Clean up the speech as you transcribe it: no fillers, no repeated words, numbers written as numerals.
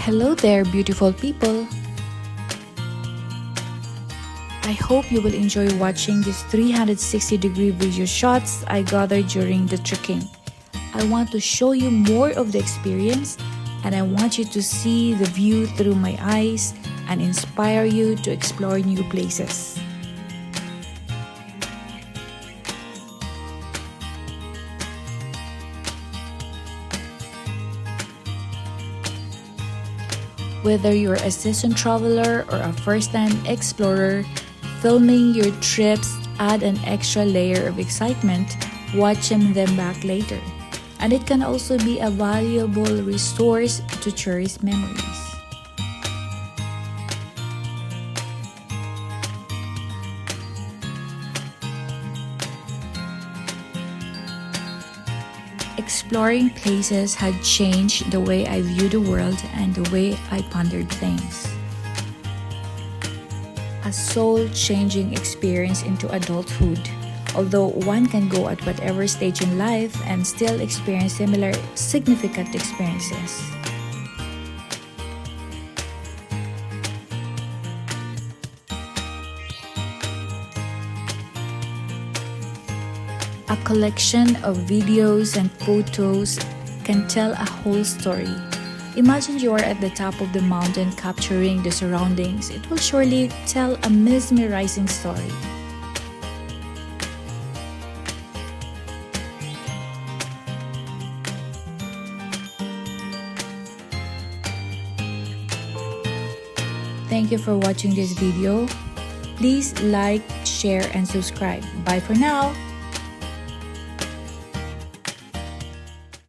Hello there, beautiful people! I hope you will enjoy watching these 360-degree video shots I gathered during the trekking. I want to show you more of the experience, and I want you to see the view through my eyes and inspire you to explore new places. Whether you're a seasoned traveler or a first-time explorer, filming your trips add an extra layer of excitement watching them back later. And it can also be a valuable resource to cherish memories. Exploring places had changed the way I view the world and the way I pondered things. A soul-changing experience into adulthood, although one can go at whatever stage in life and still experience similar significant experiences. A collection of videos and photos can tell a whole story. Imagine you are at the top of the mountain capturing the surroundings. It will surely tell a mesmerizing story. Thank you for watching this video. Please like, share, and subscribe. Bye for now.